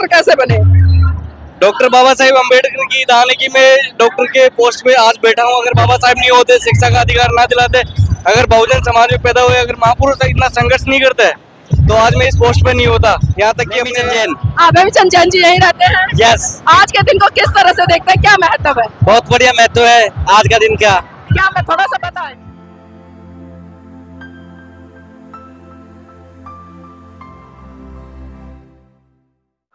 कैसे बने? डॉक्टर बाबा साहेब अम्बेडकर की दान है कि मैं डॉक्टर के पोस्ट पे आज बैठा हूँ। अगर बाबा साहेब नहीं होते, शिक्षा का अधिकार ना दिलाते, अगर बहुजन समाज में पैदा हुए, अगर महापुरुष इतना संघर्ष नहीं करते तो आज मैं इस पोस्ट पे नहीं होता। यहाँ तक कि अपने जैन अभिचंद जैन जी यहीं रहते हैं। यस। आज के दिन को किस तरह से देखते हैं, क्या महत्व है? बहुत बढ़िया महत्व है आज का दिन। क्या मैं थोड़ा सा बताएं?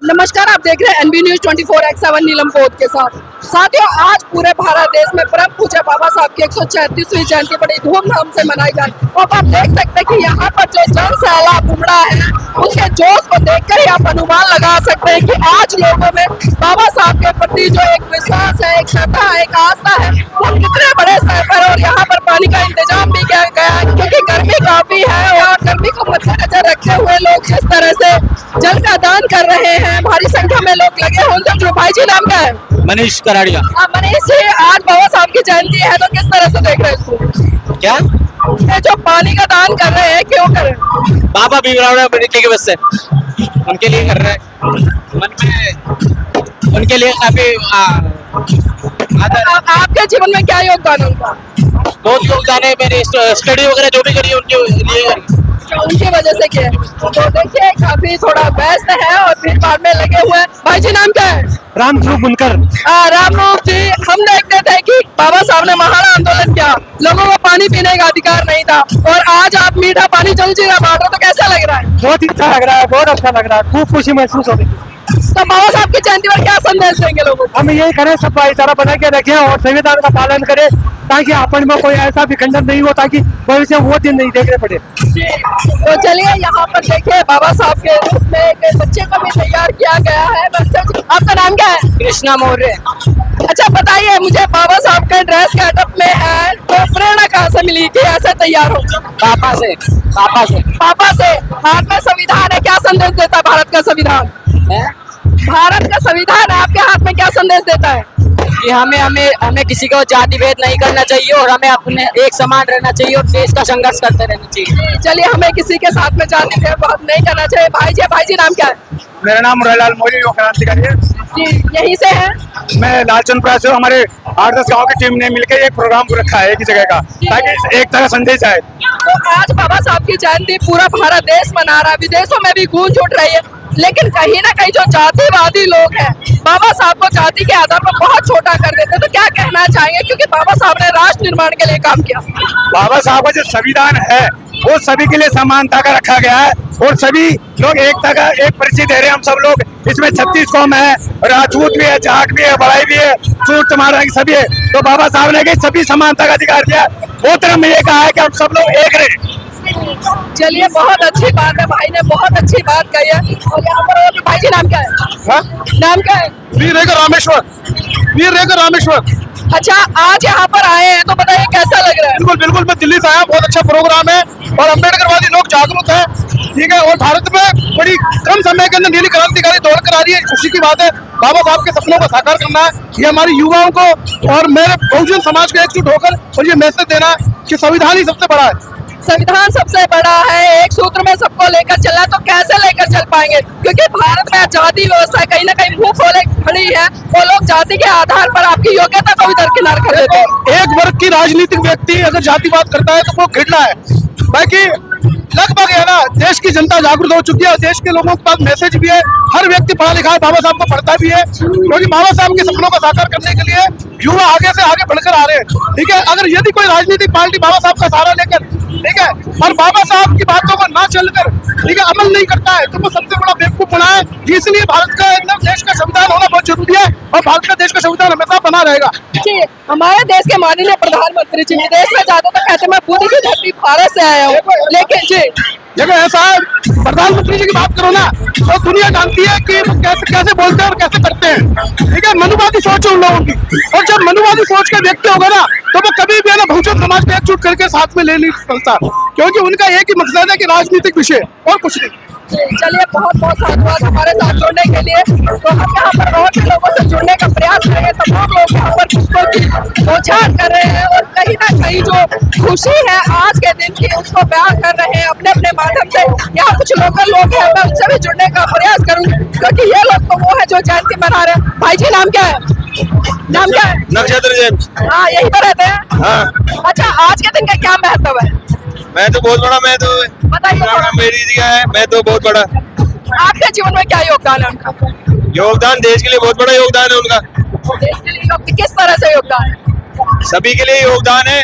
नमस्कार, आप देख रहे हैं एनबी न्यूज 24x7 नीलम कोद के साथ। साथियों, आज पूरे भारत देश में परम पूज्य बाबा साहब की 136वीं जयंती बड़ी धूमधाम से मनाई जाए और आप देख सकते हैं कि यहाँ पर जो जन सैलाब उमड़ा है उसके जोश को देखकर ही आप अनुमान लगा सकते हैं कि आज लोगों में बाबा साहब के प्रति जो एक विश्वास है, एक श्रद्धा है, एक आस्था है, वो कितने बड़े स्तर पर। और यहाँ पर पानी का इंतजाम भी किया गया है क्योंकि गर्मी काफी है और गर्मी को मद्देनजर रखते हुए लोग जिस तरह से जल का दान कर रहे हैं, भारी संख्या में लोग लगे होंगे। जो भाई जी नाम क्या है? मनीष कराड़िया। मनीष जी, आज बाबा साहब की जयंती है तो किस तरह से देख रहे हैं इसको? क्या ये जो पानी का दान कर रहे हैं, क्यों कर रहे हैं? बाबा भीमराव अम्बेडकर की वजह से, उनके लिए कर रहे हैं। मन में उनके लिए काफी आपके जीवन में क्या योगदान है उनका? बहुत योगदान है। मेरी स्टडी वगैरह जो भी करी है उनके लिए, उनकी वजह से किया। तो देखिए, काफी थोड़ा व्यस्त है और भीड़ भाड़ में लगे हुए हैं। भाई जी नाम क्या है? रामरूप बुनकर। रामरूप जी, हम देखते थे कि बाबा साहब ने महान आंदोलन किया, लोगों को पानी पीने का अधिकार नहीं था और आज आप मीठा पानी जल जीरा बांट रहे हो, तो कैसा लग रहा है? बहुत ही अच्छा लग रहा है, बहुत अच्छा लग रहा है, खूब खुशी महसूस हो रही है। तो बाबा साहब की जयंती पर क्या संदेश देंगे लोगों को? हम यही करें, सब भाईचारा बना के रखें और संविधान का पालन करें ताकि अपन में कोई ऐसा विखंडन नहीं हो, ताकि भविष्य वो दिन नहीं देखने पड़े। तो चलिए, यहाँ पर देखिए बाबा साहब के रूप में एक बच्चे को भी तैयार किया गया है। आपका नाम क्या है? कृष्णा मौर्य। अच्छा, बताइए मुझे, बाबा साहब का ड्रेस गेटअप में है तो प्रेरणा कहाँ से मिली कि ऐसे तैयार हो? पापा से। पापा से। पापा से। हाथ में संविधान है, क्या संदेश देता है भारत का संविधान? भारत का संविधान आपके हाथ में क्या संदेश देता है? कि हमें किसी को जाति भेद नहीं करना चाहिए और हमें अपने एक समान रहना चाहिए और देश का संघर्ष करते रहना चाहिए। चलिए, हमें किसी के साथ में जाति भेद नहीं करना चाहिए। भाई जी नाम क्या है? मेरा नाम मुरारीलाल मौर्य, युवा क्रांतिकारी है जी। यहीं से है? मैं लालचंदपुरा से। हमारे 8-10 गांव की टीम ने मिलकर एक प्रोग्राम रखा है एक ही जगह का, ताकि एक तरह संदेश आए। तो आज बाबा साहब की जयंती पूरा भारत देश मना रहा है, विदेशों में भी गूंज उठ रही है, लेकिन कहीं ना कहीं जो जातिवादी लोग हैं बाबा साहब को जाति के आधार पर बहुत छोटा कर देते हैं। तो क्या कहना चाहेंगे, क्योंकि बाबा साहब ने राष्ट्र निर्माण के लिए काम किया? बाबा साहब का जो संविधान है वो सभी के लिए समानता का रखा गया है और सभी लोग एकता का एक परिचय दे रहे हैं। हम सब लोग इसमें 36 कौम है, राजपूत भी है, जाट भी है, बड़ाई भी है, सूट चमारा सभी है। तो बाबा साहब ने सभी समानता का अधिकार दिया। वो तरह में ये कहा है कि हम सब लोग एक रहे। चलिए, बहुत अच्छी बात है, भाई ने बहुत अच्छी बात कही है। और यहाँ पर भाई जी नाम क्या है? नाम क्या है? वीर रेखा रामेश्वर। वीर रेखा रामेश्वर। अच्छा, आज यहाँ पर आए हैं तो बताइए कैसा लग रहा है? बिल्कुल बिल्कुल, मैं दिल्ली से आया, बहुत अच्छा प्रोग्राम है और अम्बेडकरवादी लोग जागरूक हैं, ठीक है। और भारत में बड़ी कम समय के अंदर नीली क्रांतिकारी दौड़ कर आ रही है, खुशी की बात है। बाबा साहब के सपनों को साकार करना है, ये हमारे युवाओं को और मेरे बहुजन समाज को एकजुट होकर और ये मैसेज देना है कि संविधान ही सबसे बड़ा है। संविधान सबसे बड़ा है, एक सूत्र में सबको लेकर चलना है। तो कैसे लेकर चल पाएंगे, क्योंकि भारत में जाति व्यवस्था कहीं ना कहीं मुंह खोले खड़ी है। वो लोग जाति के आधार पर आपकी योग्यता को भी दरकिनार कर देते हैं। एक वर्ग की राजनीतिक व्यक्ति अगर जातिवाद करता है तो वो घृणा है। बाकी लगभग है ना, देश की जनता जागरूक हो चुकी है और देश के लोगों के पास मैसेज भी है। हर व्यक्ति पढ़ा लिखा है, बाबा साहब को पढ़ता भी है, क्योंकि बाबा साहब के सपनों को साकार करने के लिए युवा आगे से आगे बढ़कर आ रहे हैं, ठीक है। अगर यदि कोई राजनीतिक पार्टी बाबा साहब का सहारा लेकर, ठीक है, और बाबा साहब की बातों को ना चलकर, ठीक है, अमल नहीं करता है तो वो सबसे बड़ा बेवकूफ बना है। इसलिए भारत का एकदम देश का संविधान होना बहुत जरूरी है और भारत का देश का संविधान हमेशा बना रहेगा। जी, हमारे देश के माननीय प्रधानमंत्री जी विदेश में जाते तो कहते मैं बुद्ध की धरती भारत से आया हूँ, लेकिन जी जब ऐसा है, प्रधानमंत्री जी की बात करो ना तो दुनिया जानती है कि वो कैसे बोलते हैं और कैसे करते हैं, ठीक है। मनुवादी सोच है उन लोगों की, और जब मनुवादी सोच का व्यक्ति होगा ना तो वो कभी भी है ना बहुजन समाज को एकजुट करके साथ में ले नहीं सकता, क्योंकि उनका एक ही मकसद है कि राजनीतिक विषय और कुछ नहीं। चलिए, बहुत बहुत साधुवाद हमारे साथ जुड़ने के लिए। तो हम यहाँ पर और भी लोगों से जुड़ने का प्रयास करेंगे। तमाम लोग यहाँ पर पुष्पों की बौछार कर रहे हैं और कहीं ना कहीं जो खुशी है आज के दिन की उसको बयां कर रहे हैं अपने अपने माध्यम से। यहाँ कुछ लोकल लोग हैं, मैं उनसे भी जुड़ने का प्रयास करूँगी, क्योंकि ये लोग तो जो जयंती मना रहे हैं। भाई जी नाम क्या है? नाम क्या है? नक्षत्र जैन। हाँ, यहीं पर रहते हैं। हाँ, अच्छा, आज के दिन का क्या महत्व है मैं तो बहुत बड़ा, मैं तो बताइए थोड़ा। मेरी दिया है, मैं तो बहुत बड़ा। आपके जीवन में क्या योगदान है उनका? योगदान देश के लिए बहुत बड़ा योगदान है उनका। देश के लिए किस तरह से योगदान है? सभी के लिए योगदान है।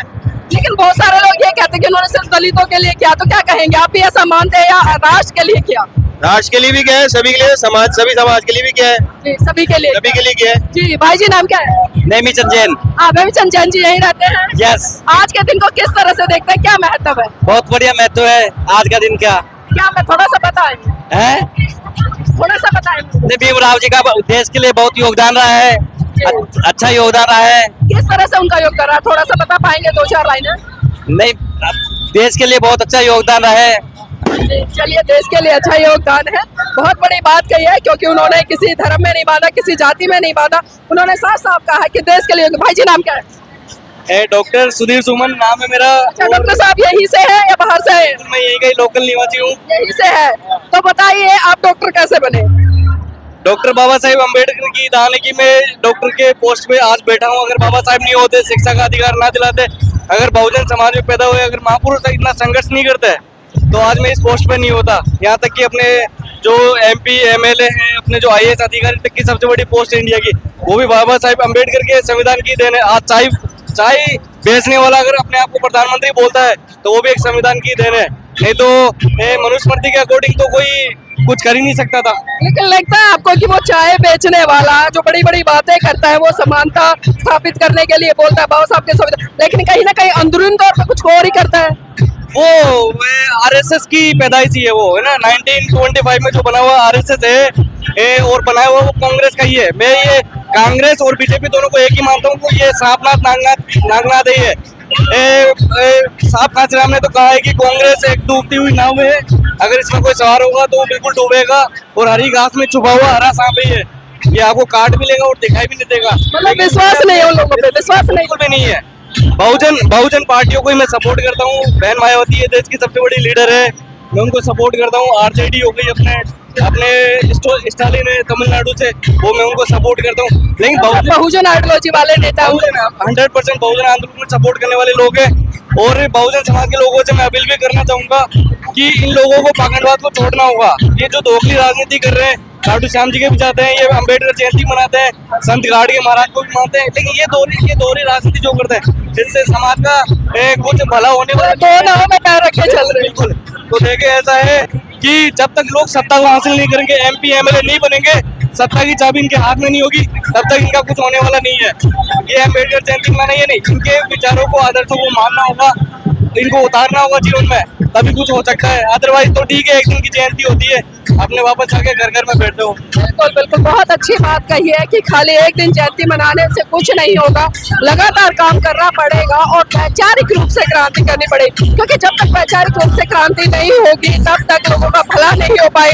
लेकिन बहुत सारे लोग ये कहते हैं कि उन्होंने सिर्फ दलितों के लिए किया, तो क्या कहेंगे आप भी ऐसा मानते हैं या राष्ट्र के लिए किया? राष्ट्र के लिए भी क्या है, सभी के लिए, सभी समाज के लिए भी क्या है, जी, सभी के लिए। सभी के लिए क्या है। जी, भाई जी नाम क्या है? नेमीचंद जैन। आप नेमीचंद जैन जी यहीं रहते हैं? यस। आज के दिन को किस तरह से देखते हैं, क्या महत्व है? बहुत बढ़िया महत्व है आज का दिन का। क्या मैं थोड़ा सा बताएं? है थोड़ा सा बताएं। भीमराव जी का देश के लिए बहुत योगदान रहा है, अच्छा योगदान रहा है। किस तरह से उनका योगदान रहा, थोड़ा सा बता पाएंगे? 2-4 लाइनें। नहीं, देश के लिए बहुत अच्छा योगदान रहा है। चलिए, देश के लिए अच्छा योगदान है, बहुत बड़ी बात कही है, क्योंकि उन्होंने किसी धर्म में नहीं बांधा, किसी जाति में नहीं बांधा, उन्होंने साफ साफ कहा कि देश के लिए। भाई जी नाम क्या है? डॉक्टर सुधीर सुमन नाम है मेरा। अच्छा, डॉक्टर साहब यहीं से है या बाहर से है? मैं यहीं का ही लोकल निवासी हूँ। यहीं से है। तो बताइए, आप डॉक्टर कैसे बने? डॉक्टर बाबा साहेब अम्बेडकर की दान की मैं डॉक्टर के पोस्ट पे आज बैठा हूँ। अगर बाबा साहेब नहीं होते, शिक्षा का अधिकार ना दिलाते, अगर बहुजन समाज में पैदा हुए, अगर महापुरुष इतना संघर्ष नहीं करते, तो आज मैं इस पोस्ट पे नहीं होता। यहाँ तक कि अपने जो MP MLA हैं, अपने जो IAS अधिकारी तक की सबसे बड़ी पोस्ट इंडिया की, वो भी बाबा साहेब अम्बेडकर के संविधान की देन है। आज चाय बेचने वाला अगर अपने आप को प्रधानमंत्री बोलता है, तो वो भी एक संविधान की देन है। नहीं तो मनुस्मृति के अकॉर्डिंग तो कोई कुछ कर ही नहीं सकता था। लेकिन लगता है आपको कि वो चाय बेचने वाला जो बड़ी बड़ी बातें करता है, वो समानता स्थापित करने के लिए बोलता है बाबा साहब के संविधान, लेकिन कहीं ना कहीं अंदरूनी तौर पर कुछ और ही करता है? वो RSS की पैदाइश ही है, वो है ना 1925 में जो बना हुआ RSS है, और बनाया हुआ वो कांग्रेस का ही है। मैं ये कांग्रेस और बीजेपी दोनों को एक ही मानता हूँ। ये सांपनाथ नागनाथ ही है। साहब कांचीराम ने तो कहा है कि कांग्रेस एक डूबती हुई नाव है, अगर इसमें कोई सवार होगा तो वो बिल्कुल डूबेगा, और हरी घास में छुपा हुआ हरा सांप ही है, ये आपको काट भी लेगा और दिखाई भी नहीं देगा। मतलब विश्वास नहीं है उन लोगों पे? विश्वास नहीं, बिल्कुल भी नहीं है। बहुजन पार्टियों को ही मैं सपोर्ट करता हूँ। बहन मायावती है, देश की सबसे बड़ी लीडर है, मैं उनको सपोर्ट करता हूँ। RJD हो गई अपने स्टालिन है तमिलनाडु से, वो मैं उनको सपोर्ट करता हूँ। लेकिन बहुजन आइडियोलॉजी वाले नेता 100% बहुजन आंदोलन में सपोर्ट करने वाले लोग हैं। और बहुजन समाज के लोगों से मैं अपील भी करना चाहूंगा कि इन लोगों को पाखंडवाद को छोड़ना होगा। ये जो दोगली राजनीति कर रहे हैं, लाडू श्याम जी के भी जाते हैं, ये अम्बेडकर जयंती मनाते हैं, संत गाड़गे महाराज को भी मानते हैं, लेकिन ये दोहरी राजनीति जो करते हैं, जिससे समाज का कुछ भला होने वाला दोनों में पैर रखे चल रहे। बिल्कुल। तो देखे ऐसा है कि जब तक लोग सत्ता को हासिल नहीं करेंगे, MP MLA नहीं बनेंगे, सत्ता की चाबी इनके हाथ में नहीं होगी, तब तक इनका कुछ होने वाला नहीं है। ये अम्बेडकर जयंती मनाना ये नहीं, इनके विचारों को, आदर्शों को मानना होगा, इनको उतारना होगा जीवन में, तभी कुछ हो सकता है। अदरवाइज तो ठीक है, एक दिन की जयंती होती है, अपने वापस जाके घर में बैठते हो। बिल्कुल बिल्कुल, बहुत अच्छी बात कही है कि खाली एक दिन जयंती मनाने से कुछ नहीं होगा, लगातार काम करना पड़ेगा और वैचारिक रूप से क्रांति करनी पड़ेगी, क्योंकि जब तक वैचारिक रूप से क्रांति नहीं होगी, तब तक लोगों का भला नहीं हो पाएगा।